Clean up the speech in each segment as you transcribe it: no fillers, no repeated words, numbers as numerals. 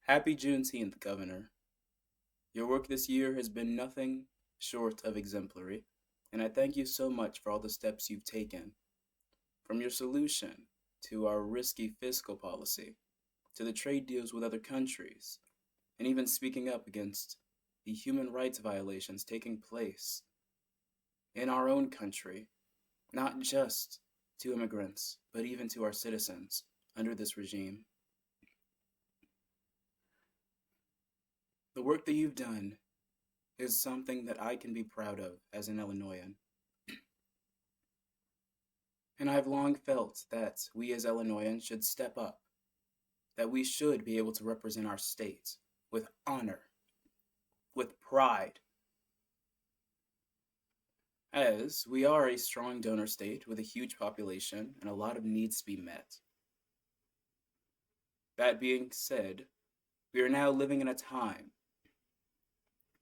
Happy Juneteenth, Governor. Your work this year has been nothing short of exemplary, and I thank you so much for all the steps you've taken, from your solution to our risky fiscal policy, to the trade deals with other countries, and even speaking up against the human rights violations taking place in our own country, not just to immigrants, but even to our citizens under this regime. The work that you've done is something that I can be proud of as an Illinoisan. And I've long felt that we as Illinoisans should step up, that we should be able to represent our state with honor, with pride, as we are a strong donor state with a huge population and a lot of needs to be met. That being said, we are now living in a time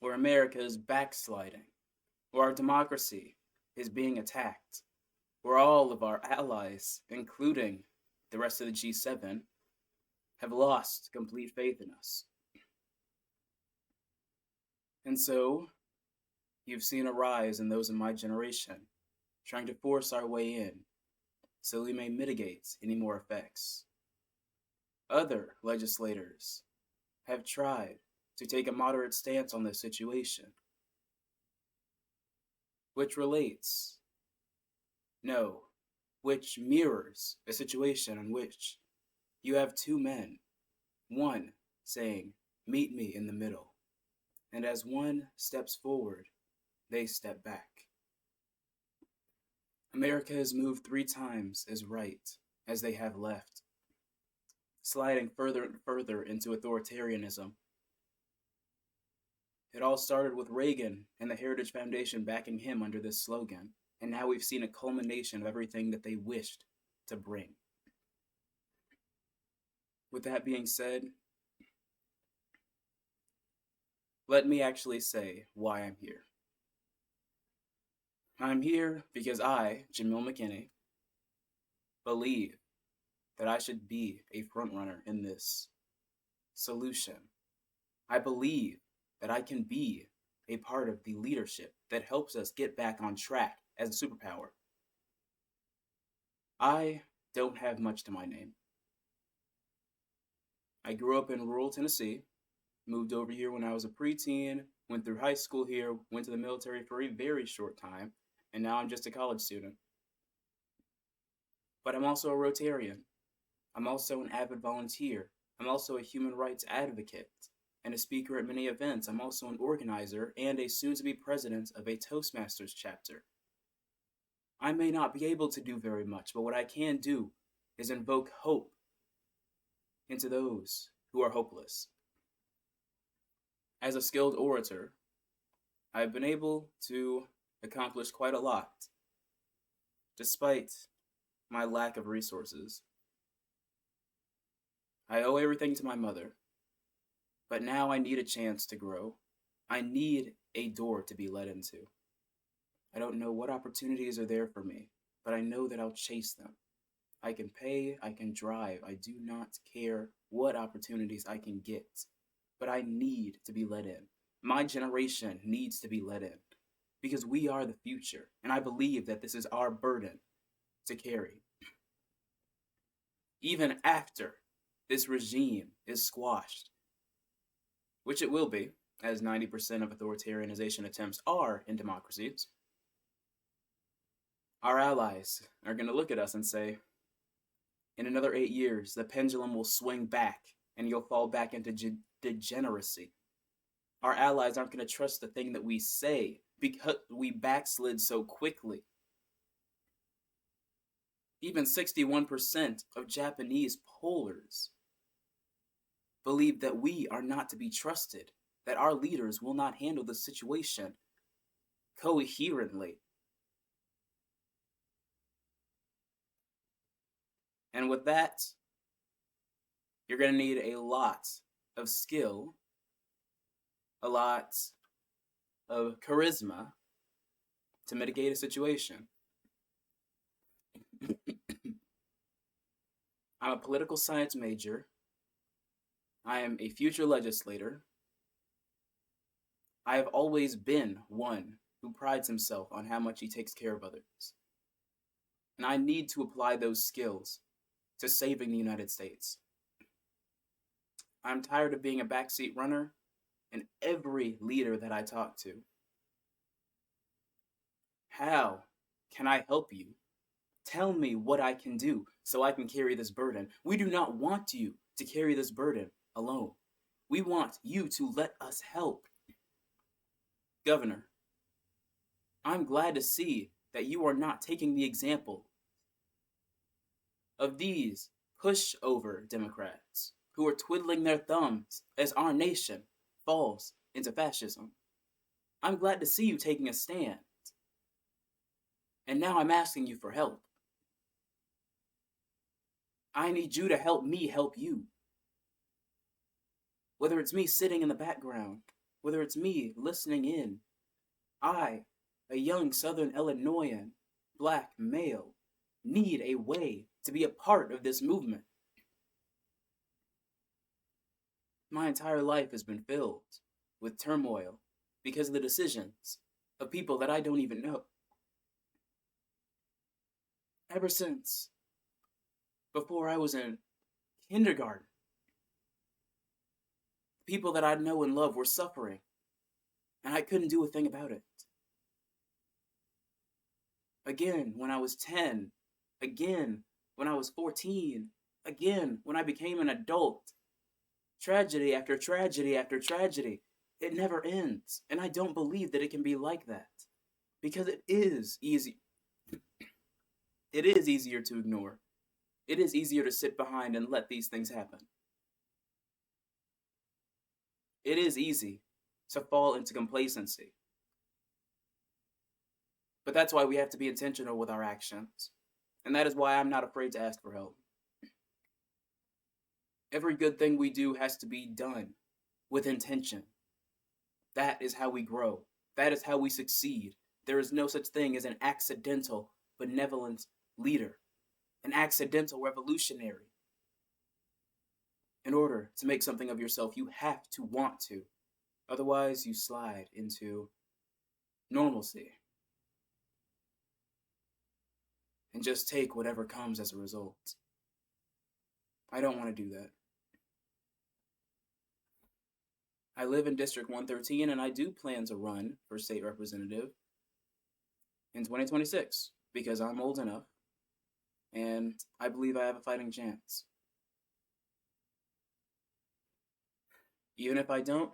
where America is backsliding, where our democracy is being attacked, where all of our allies, including the rest of the G7, have lost complete faith in us. And so, you've seen a rise in those in my generation trying to force our way in so we may mitigate any more effects. Other legislators have tried to take a moderate stance on this situation, which relates, no, which mirrors a situation in which you have two men, one saying, "Meet me in the middle," and as one steps forward, they step back. America has moved 3 times as right as they have left, sliding further and further into authoritarianism. It all started with Reagan and the Heritage Foundation backing him under this slogan, and now we've seen a culmination of everything that they wished to bring. With that being said, let me actually say why I'm here. I'm here because I, Jamil McKinney, believe that I should be a frontrunner in this solution. I believe that I can be a part of the leadership that helps us get back on track as a superpower. I don't have much to my name. I grew up in rural Tennessee, moved over here when I was a preteen, went through high school here, went to the military for a very short time, and now I'm just a college student. But I'm also a Rotarian. I'm also an avid volunteer. I'm also a human rights advocate and a speaker at many events. I'm also an organizer and a soon-to-be president of a Toastmasters chapter. I may not be able to do very much, but what I can do is invoke hope into those who are hopeless. As a skilled orator, I've been able to accomplish quite a lot, despite my lack of resources. I owe everything to my mother, but now I need a chance to grow. I need a door to be let into. I don't know what opportunities are there for me, but I know that I'll chase them. I can pay, I can drive, I do not care what opportunities I can get, but I need to be let in. My generation needs to be let in, because we are the future, and I believe that this is our burden to carry. Even after this regime is squashed, which it will be, as 90% of authoritarianization attempts are in democracies, our allies are going to look at us and say, in another 8 years, the pendulum will swing back and you'll fall back into degeneracy. Our allies aren't going to trust the thing that we say because we backslid so quickly. Even 61% of Japanese pollers believe that we are not to be trusted, that our leaders will not handle the situation coherently. And with that, you're going to need a lot of skill, a lot of charisma to mitigate a situation. I'm a political science major, I am a future legislator. I have always been one who prides himself on how much he takes care of others. And I need to apply those skills to saving the United States. I'm tired of being a backseat runner and every leader that I talk to. How can I help you? Tell me what I can do so I can carry this burden. We do not want you to carry this burden alone. We want you to let us help. Governor, I'm glad to see that you are not taking the example of these pushover Democrats who are twiddling their thumbs as our nation falls into fascism. I'm glad to see you taking a stand. And now I'm asking you for help. I need you to help me help you. Whether it's me sitting in the background, whether it's me listening in, I, a young Southern Illinoisan, black male, need a way to be a part of this movement. My entire life has been filled with turmoil because of the decisions of people that I don't even know. Ever since before I was in kindergarten, people that I know and love were suffering, and I couldn't do a thing about it. Again, when I was 10, again, when I was 14, again, when I became an adult. Tragedy after tragedy after tragedy. It never ends, and I don't believe that it can be like that, because it is easy. It is easier to ignore. It is easier to sit behind and let these things happen. It is easy to fall into complacency. But that's why we have to be intentional with our actions. And that is why I'm not afraid to ask for help. Every good thing we do has to be done with intention. That is how we grow. That is how we succeed. There is no such thing as an accidental benevolent leader, an accidental revolutionary. In order to make something of yourself, you have to want to. Otherwise, you slide into normalcy and just take whatever comes as a result. I don't want to do that. I live in District 113, and I do plan to run for state representative in 2026 because I'm old enough, and I believe I have a fighting chance. Even if I don't,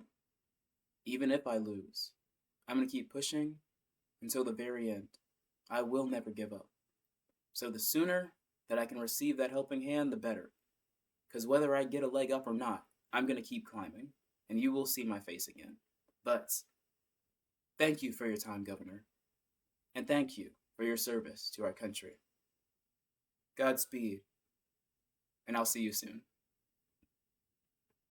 even if I lose, I'm going to keep pushing until the very end. I will never give up. So the sooner that I can receive that helping hand, the better. Because whether I get a leg up or not, I'm going to keep climbing, and you will see my face again. But thank you for your time, Governor, and thank you for your service to our country. Godspeed, and I'll see you soon.